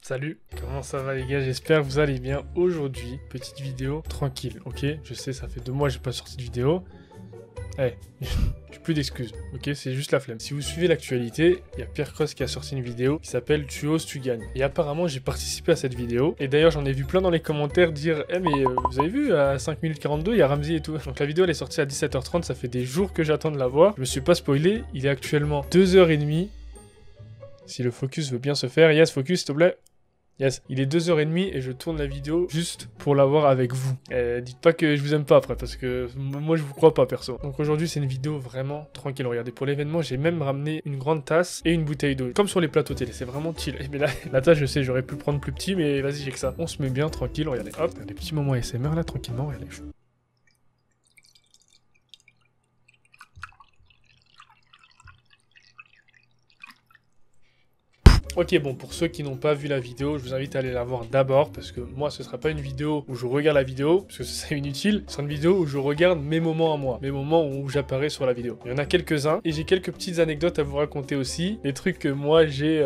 Salut, comment ça va les gars? J'espère que vous allez bien. Aujourd'hui, petite vidéo tranquille, ok? Je sais, ça fait 2 mois que j'ai pas sorti de vidéo. Eh, j'ai plus d'excuses, ok? C'est juste la flemme. Si vous suivez l'actualité, il y a Pierre Cross qui a sorti une vidéo qui s'appelle Tu oses, tu gagnes. Et apparemment, j'ai participé à cette vidéo. Et d'ailleurs, j'en ai vu plein dans les commentaires dire « Eh mais vous avez vu, à 5 minutes 42, il y a Ramsey et tout. » Donc la vidéo, elle est sortie à 17h30, ça fait des jours que j'attends de la voir. Je me suis pas spoilé, il est actuellement 2h30. Si le focus veut bien se faire, yes, focus, s'il te plaît. Yes, il est 2h30 et je tourne la vidéo juste pour la voir avec vous. Dites pas que je vous aime pas après, parce que moi je vous crois pas perso. Donc aujourd'hui c'est une vidéo vraiment tranquille. Regardez, pour l'événement j'ai même ramené une grande tasse et une bouteille d'eau. Comme sur les plateaux télé, c'est vraiment chill. Mais là, la tasse je sais, j'aurais pu prendre plus petit, mais vas-y j'ai que ça. On se met bien tranquille, regardez, hop. Des petits moments ASMR là, tranquillement, regardez. Ok, bon, pour ceux qui n'ont pas vu la vidéo, je vous invite à aller la voir d'abord, parce que moi, ce sera pas une vidéo où je regarde la vidéo, parce que c'est inutile, ce sera une vidéo où je regarde mes moments à moi, mes moments où j'apparais sur la vidéo. Il y en a quelques-uns, et j'ai quelques petites anecdotes à vous raconter aussi, des trucs que moi j'ai...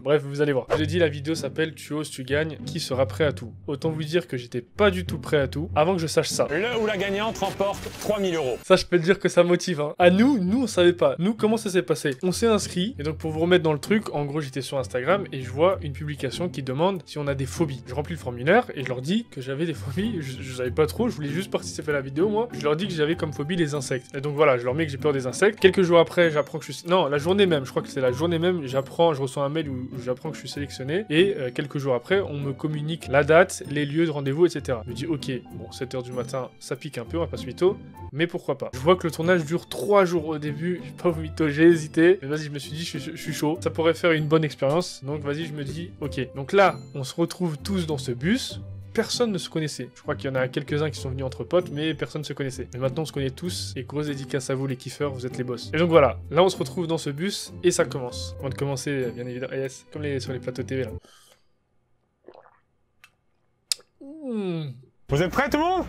Bref, vous allez voir. Je l'ai dit, la vidéo s'appelle Tu oses, tu gagnes, qui sera prêt à tout. Autant vous dire que j'étais pas du tout prêt à tout, avant que je sache ça. Le ou la gagnante remporte 3000 €. Ça, je peux te dire que ça motive, hein. À nous, on savait pas. Nous, comment ça s'est passé? On s'est inscrit, et donc pour vous remettre dans le truc, en gros, j'étais sur Instagram et je vois une publication qui demande si on a des phobies. Je remplis le formulaire et je leur dis que j'avais des phobies. Je savais pas trop, je voulais juste participer à la vidéo, moi. Je leur dis que j'avais comme phobie les insectes. Et donc voilà, je leur mets que j'ai peur des insectes. Quelques jours après, j'apprends que je suis... Non, la journée même, je crois que c'est la journée même, je reçois un mail où j'apprends que je suis sélectionné. Et quelques jours après, on me communique la date, les lieux de rendez-vous, etc. Je me dis, ok, bon, 7h du matin, ça pique un peu, on va pas se mytho, mais pourquoi pas. Je vois que le tournage dure 3 jours au début, j'ai pas mytho, j'ai hésité. Mais vas-y, je me suis dit, je suis chaud. Ça pourrait faire une bonne expérience. Donc vas-y, je me dis, ok. Donc là, on se retrouve tous dans ce bus. Personne ne se connaissait. Je crois qu'il y en a quelques-uns qui sont venus entre potes, mais personne ne se connaissait. Mais maintenant, on se connaît tous, et grosse dédicace à vous, les kiffeurs, vous êtes les boss. Et donc voilà, là, on se retrouve dans ce bus, et ça commence. Avant de commencer, bien évidemment, yes, comme sur les plateaux TV, là. Vous êtes prêts tout le monde?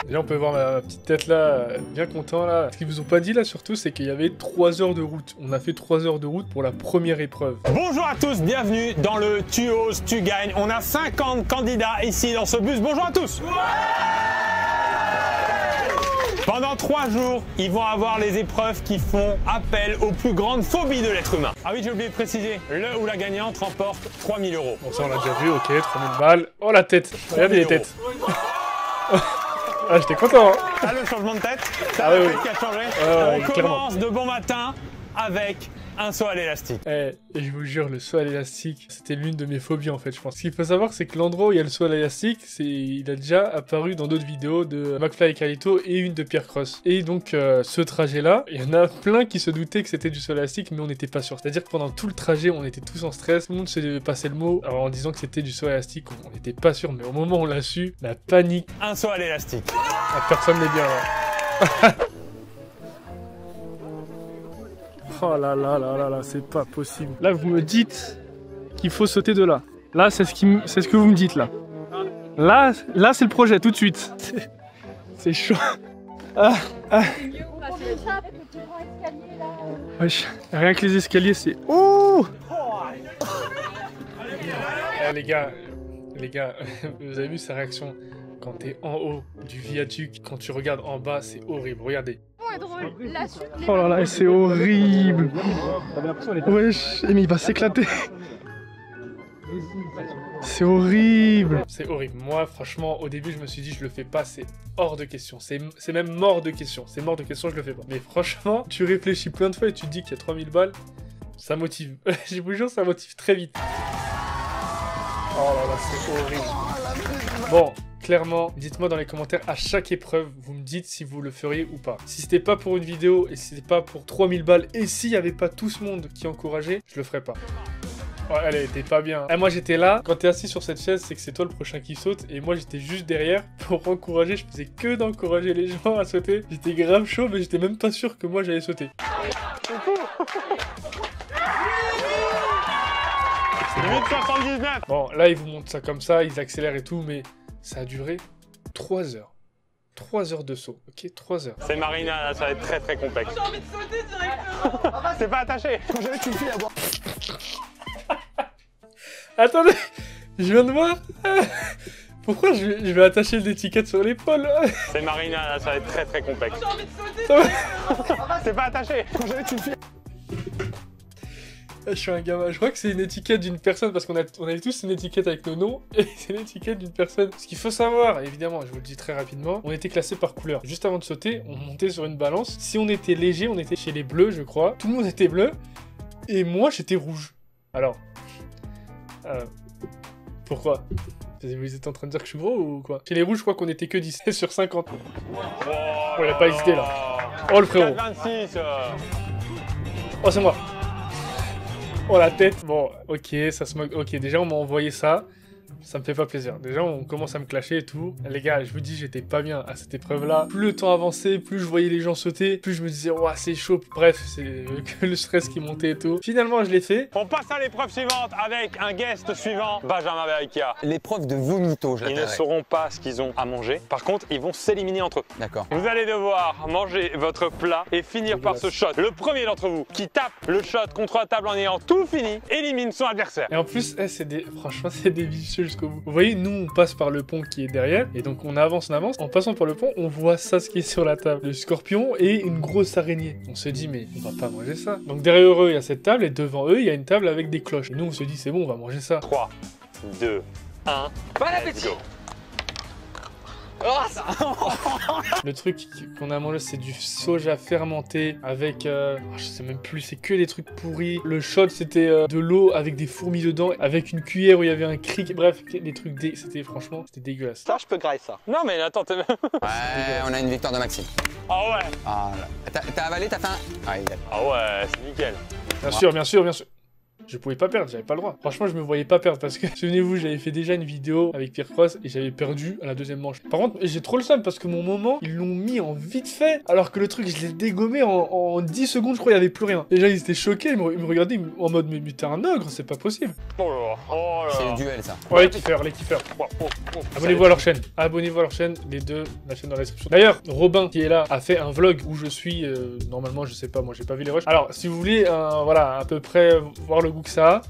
Déjà on peut voir ma petite tête là, bien content là. Ce qu'ils vous ont pas dit là surtout, c'est qu'il y avait 3 heures de route. On a fait 3 heures de route pour la première épreuve. Bonjour à tous, bienvenue dans le Tu oses, tu gagnes. On a 50 candidats ici dans ce bus. Bonjour à tous. Pendant 3 jours, ils vont avoir les épreuves qui font appel aux plus grandes phobies de l'être humain. Ah oui, j'ai oublié de préciser, le ou la gagnante remporte 3000 €. Bon ça on l'a déjà vu, ok, 3000 balles. Oh la tête, regardez les têtes. Ah, j'étais content, hein. Ah, le changement de tête. Ah oui, oui. Qui a changé. On clairement. commence de bon matin avec un saut à l'élastique. Et je vous jure, le saut à l'élastique, c'était l'une de mes phobies en fait, je pense. Ce qu'il faut savoir, c'est que l'endroit où il y a le saut à l'élastique, il a déjà apparu dans d'autres vidéos de McFly et Carlito et une de Pierre Cross. Et donc, ce trajet-là, il y en a plein qui se doutaient que c'était du saut à l'élastique, mais on n'était pas sûr. C'est-à-dire que pendant tout le trajet, on était tous en stress, tout le monde se passait le mot alors, en disant que c'était du saut à l'élastique. On n'était pas sûr, mais au moment où on l'a su, la panique. Un saut à l'élastique. Ah, personne n'est bien là. Oh là là là là là, c'est pas possible. Là, vous me dites qu'il faut sauter de là. Là, c'est ce que vous me dites là. Là c'est le projet, tout de suite. C'est chaud. Wesh, rien que les escaliers, c'est... Oh les gars, vous avez vu sa réaction quand t'es en haut du viaduc, quand tu regardes en bas, c'est horrible. Regardez. Oh là là, c'est horrible. Wesh, mais il va s'éclater. C'est horrible. C'est horrible. Moi, franchement, au début, je me suis dit, je le fais pas, c'est hors de question. C'est même mort de question. C'est mort de question, je le fais pas. Mais franchement, tu réfléchis plein de fois et tu te dis qu'il y a 3000 balles, ça motive. Je vous jure, ça motive très vite. Oh là là, c'est horrible. Bon. Clairement, dites-moi dans les commentaires à chaque épreuve, vous me dites si vous le feriez ou pas. Si c'était pas pour une vidéo et si c'était pas pour 3000 balles et s'il y avait pas tout ce monde qui encourageait, je le ferais pas. Oh, allez, t'es pas bien. Et moi j'étais là, quand t'es assis sur cette chaise, c'est que c'est toi le prochain qui saute et moi j'étais juste derrière pour encourager, je faisais que d'encourager les gens à sauter. J'étais grave chaud mais j'étais même pas sûr que moi j'allais sauter. C'est 8,79. Bon, là ils vous montrent ça comme ça, ils accélèrent et tout, mais... Ça a duré 3 heures. 3 heures de saut, ok? 3 heures. C'est Marina, là, ça va être très très complexe. J'ai envie de sauter directement. C'est pas attaché. Quand j'avais tu le fais à boire. Attendez, je viens de voir. Pourquoi je vais attacher l'étiquette sur l'épaule? C'est Marina, là, ça va être très très complexe. J'ai envie de sauter. C'est pas attaché. Je suis un gamin. Je crois que c'est une étiquette d'une personne parce qu'on avait tous une étiquette avec nos noms et c'est l'étiquette d'une personne. Ce qu'il faut savoir, évidemment, je vous le dis très rapidement, on était classé par couleur. Juste avant de sauter, on montait sur une balance. Si on était léger, on était chez les bleus, je crois. Tout le monde était bleu et moi j'étais rouge. Alors, pourquoi? Vous êtes en train de dire que je suis gros ou quoi? Chez les rouges, je crois qu'on était que 17 sur 50. Oh, il a pas hésité là. Oh le frérot. 26. Oh, c'est moi. Oh la tête. Bon, ok, ça se moque. Ok, déjà on m'a envoyé ça. Ça me fait pas plaisir. Déjà, on commence à me clasher et tout. Les gars, je vous dis, j'étais pas bien à cette épreuve-là. Plus le temps avançait, plus je voyais les gens sauter, plus je me disais, ouah, c'est chaud. Bref, c'est que le stress qui montait et tout. Finalement, je l'ai fait. On passe à l'épreuve suivante avec un guest suivant, Benjamin Berrica. L'épreuve de vomito, je Ils ne l'appellerais. sauront pas ce qu'ils ont à manger. Par contre, ils vont s'éliminer entre eux. D'accord. Vous allez devoir manger votre plat et finir par ce shot. Le premier d'entre vous qui tape le shot contre la table en ayant tout fini, élimine son adversaire. Et en plus, franchement, c'est des vicieux jusqu'au bout. Vous voyez, nous, on passe par le pont qui est derrière. Et donc, on avance. En passant par le pont, on voit ça, ce qui est sur la table. Le scorpion et une grosse araignée. On se dit, mais on va pas manger ça. Donc, derrière eux, il y a cette table. Et devant eux, il y a une table avec des cloches. Et nous, on se dit, c'est bon, on va manger ça. 3, 2, 1. Bon appétit. Le truc qu'on a mangé, c'est du soja fermenté avec, je sais même plus, c'est que des trucs pourris. Le shot, c'était de l'eau avec des fourmis dedans, avec une cuillère où il y avait un cric. Bref, des trucs, c'était franchement, c'était dégueulasse. Ça, je peux grailler ça. Non mais attends, t'es... Ouais, on a une victoire de Maxime. Ah ouais. Ah, là. T'as avalé, t'as faim? Ah, il est... Ah ouais, c'est nickel. Bien sûr, bien sûr, bien sûr. Je pouvais pas perdre, j'avais pas le droit. Franchement, je me voyais pas perdre parce que, souvenez-vous, j'avais fait déjà une vidéo avec Pierre Cross et j'avais perdu à la deuxième manche. Par contre, j'ai trop le seum parce que mon moment, ils l'ont mis en vite fait, alors que le truc, je l'ai dégommé en 10 secondes, je crois, il y avait plus rien. Déjà, ils étaient choqués, ils me regardaient en mode, mais t'es un ogre, c'est pas possible. Oh là, oh là. C'est le duel, ça. Ouais, les kiffeurs, les kiffeurs. Abonnez-vous à leur chaîne. Abonnez-vous à leur chaîne, les deux, la chaîne dans la description. D'ailleurs, Robin, qui est là, a fait un vlog où je suis, normalement, je sais pas, moi j'ai pas vu les rushs. Alors, si vous voulez, voilà, à peu près voir le goût que ça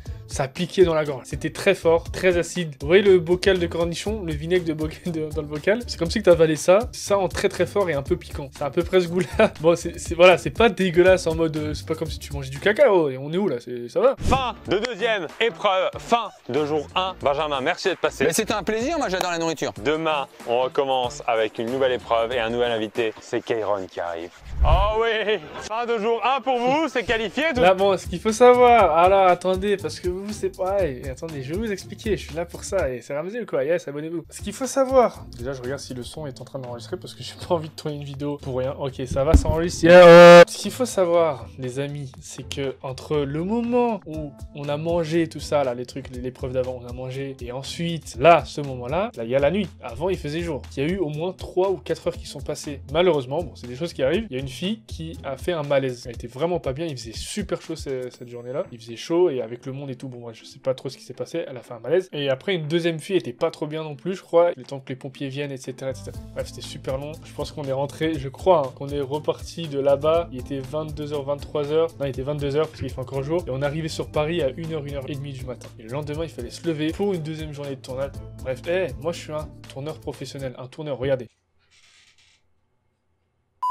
piquait dans la gorge. C'était très fort, très acide. Vous voyez le bocal de cornichons, le vinaigre dans le bocal? C'est comme si tu avalais ça en très très fort et un peu piquant. C'est à peu près ce goût-là. Bon, voilà, c'est pas dégueulasse en mode, c'est pas comme si tu mangeais du cacao. Et on est où là? Ça va? Fin de deuxième épreuve, fin de jour 1. Benjamin, merci d'être passé. Mais c'était un plaisir, moi j'adore la nourriture. Demain, on recommence avec une nouvelle épreuve et un nouvel invité. C'est Kairon qui arrive. Oh oui, fin de jour 1 pour vous, c'est qualifié. Là, bon, ce qu'il faut savoir, alors attendez, parce que vous, c'est pareil. Attendez, je vais vous expliquer, je suis là pour ça. Et c'est Ramsey ou quoi? Yes, abonnez-vous. Ce qu'il faut savoir, déjà, je regarde si le son est en train d'enregistrer parce que j'ai pas envie de tourner une vidéo pour rien. Ok, ça va, ça enregistre. Ce qu'il faut savoir, les amis, c'est que entre le moment où on a mangé tout ça, là, les trucs, l'épreuve d'avant, on a mangé, et ensuite, là, ce moment-là, là, il y a la nuit. Avant, il faisait jour. Il y a eu au moins 3 ou 4 heures qui sont passées. Malheureusement, bon, c'est des choses qui arrivent. Il y a une fille qui a fait un malaise. Elle était vraiment pas bien, il faisait super chaud cette journée-là. Il faisait chaud et avec le monde et tout, bon, moi, je sais pas trop ce qui s'est passé, elle a fait un malaise. Et après, une deuxième fille était pas trop bien non plus, je crois, le temps que les pompiers viennent, etc. etc. Bref, c'était super long. Je pense qu'on est rentré, je crois, hein, qu'on est reparti de là-bas. Il était 22h, 23h. Non, il était 22h parce qu'il fait encore jour. Et on est arrivé sur Paris à 1h, 1h30 du matin. Et le lendemain, il fallait se lever pour une deuxième journée de tournage. Bref, moi, je suis un tourneur professionnel, un tourneur, regardez.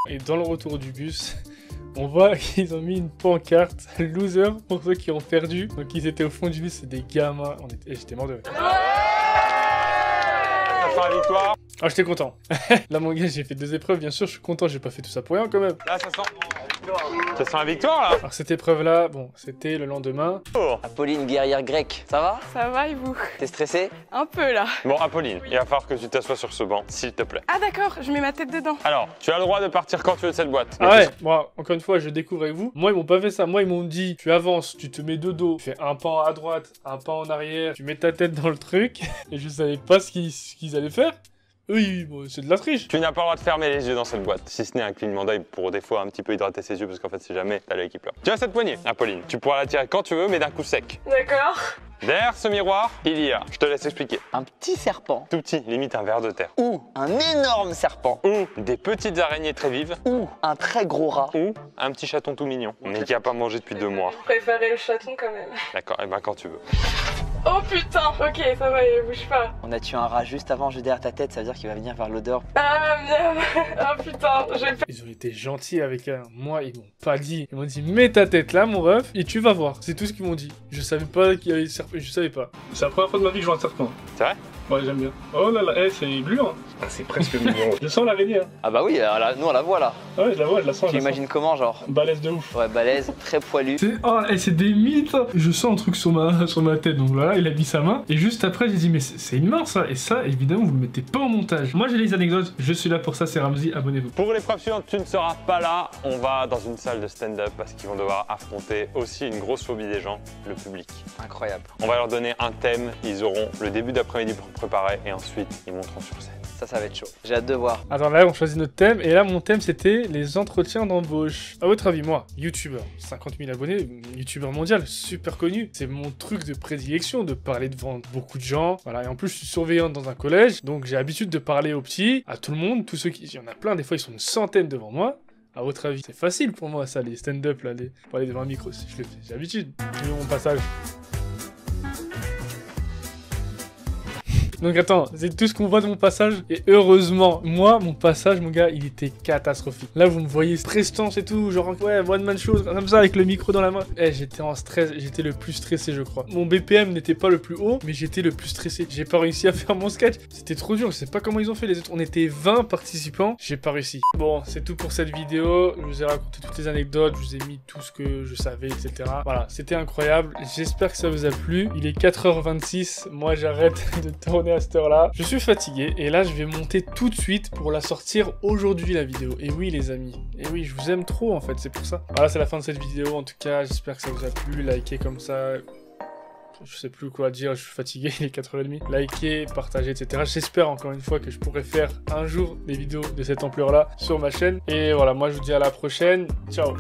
Et dans le retour du bus, on voit qu'ils ont mis une pancarte loser pour ceux qui ont perdu. Donc ils étaient au fond du bus, c'est des gamins. J'étais mort de rire. Ça sera la victoire. Ah, j'étais content. Là, mon gars, j'ai fait 2 épreuves, bien sûr, je suis content, j'ai pas fait tout ça pour rien quand même. Là, ça sent la victoire là. Alors cette épreuve-là, bon, c'était le lendemain. Oh. Apolline, guerrière grecque, ça va? Ça va et vous? T'es stressée? Un peu là. Bon, Apolline, il va falloir que tu t'assoies sur ce banc, s'il te plaît. Ah d'accord, je mets ma tête dedans. Alors, tu as le droit de partir quand tu veux de cette boîte. Ah ouais, moi, encore une fois, je découvre avec vous. Moi, ils m'ont pas fait ça. Moi, ils m'ont dit, tu avances, tu te mets de dos, tu fais un pas à droite, un pas en arrière, tu mets ta tête dans le truc. Et je savais pas ce qu'ils allaient faire. Oui, bon, c'est de la triche. Tu n'as pas le droit de fermer les yeux dans cette boîte, si ce n'est un clignement d'œil pour des fois un petit peu hydrater ses yeux, parce qu'en fait, si jamais t'as l'œil qui pleure. Tu as cette poignée, Apolline. Tu pourras la tirer quand tu veux, mais d'un coup sec. D'accord. Derrière ce miroir, il y a, je te laisse expliquer, Un petit serpent. tout petit, limite un ver de terre. Ou un énorme serpent. Ou des petites araignées très vives. Ou un très gros rat. Ou un petit chaton tout mignon, mais qui a pas mangé depuis 2 mois. Je préférais le chaton quand même. D'accord, et ben quand tu veux. Oh putain. Ok, ça va, il bouge pas. On a tué un rat juste avant, juste derrière ta tête, ça veut dire qu'il va venir vers l'odeur. Ah merde. Oh putain, j'ai fait. Ils ont été gentils avec elle. Moi, ils m'ont pas dit. Ils m'ont dit, mets ta tête là, mon ref, et tu vas voir. C'est tout ce qu'ils m'ont dit. Je savais pas qu'il y avait des serpents. Je savais pas. C'est la première fois de ma vie que je vois un serpent. C'est vrai? Ouais, j'aime bien. Oh là là, c'est gluant. Ah, c'est presque mignon. Je sens l'araignée. Hein. Ah bah oui, alors là, nous on la voit là. Ouais, je la vois, je la sens. Tu imagines comment, genre? Balèze de ouf. Ouais, balèze, très poilu. C'est des mythes. Je sens un truc sur ma tête. Donc là, il a mis sa main. Et juste après, j'ai dit, mais c'est une main ça. Et ça, évidemment, vous le mettez pas au montage. Moi, j'ai les anecdotes. Je suis là pour ça. C'est Ramzy. Abonnez-vous. Pour l'épreuve suivante, tu ne seras pas là. On va dans une salle de stand-up parce qu'ils vont devoir affronter aussi une grosse phobie des gens, le public. Incroyable. On va leur donner un thème. Ils auront le début d'après-midi pour préparer et ensuite ils monteront sur scène. Ça va être chaud. J'ai hâte de voir. Attends, là, on choisit notre thème. Et là, mon thème, c'était les entretiens d'embauche. À votre avis, moi, youtubeur, 50 000 abonnés, youtubeur mondial, super connu. C'est mon truc de prédilection, de parler devant beaucoup de gens. Voilà, et en plus, je suis surveillante dans un collège. Donc, j'ai l'habitude de parler aux petits, à tout le monde, tous ceux qui... Il y en a plein, des fois, ils sont une centaine devant moi. À votre avis, c'est facile pour moi, ça, les stand-up, là, parler devant un micro. Je le fais, j'ai l'habitude. J'ai mon passage. Donc attends, c'est tout ce qu'on voit de mon passage. Et heureusement, moi, mon passage, mon gars, il était catastrophique. Là, vous me voyez prestance et tout, genre, ouais, one man show, comme ça, avec le micro dans la main. Eh, j'étais en stress, j'étais le plus stressé, je crois. Mon BPM n'était pas le plus haut, mais j'étais le plus stressé. J'ai pas réussi à faire mon sketch. C'était trop dur, je sais pas comment ils ont fait les autres. On était 20 participants, j'ai pas réussi. Bon, c'est tout pour cette vidéo. Je vous ai raconté toutes les anecdotes, je vous ai mis tout ce que je savais, etc. Voilà, c'était incroyable. J'espère que ça vous a plu. Il est 4h26, moi j'arrête de tourner à cette heure-là. Je suis fatigué et là je vais monter tout de suite pour la sortir aujourd'hui la vidéo. Et oui les amis, et oui je vous aime trop en fait, c'est pour ça. Voilà, c'est la fin de cette vidéo en tout cas, j'espère que ça vous a plu. Likez comme ça. Je sais plus quoi dire, je suis fatigué, il est 4h30. Likez, partagez, etc. J'espère encore une fois que je pourrai faire un jour des vidéos de cette ampleur-là sur ma chaîne. Et voilà, moi je vous dis à la prochaine. Ciao.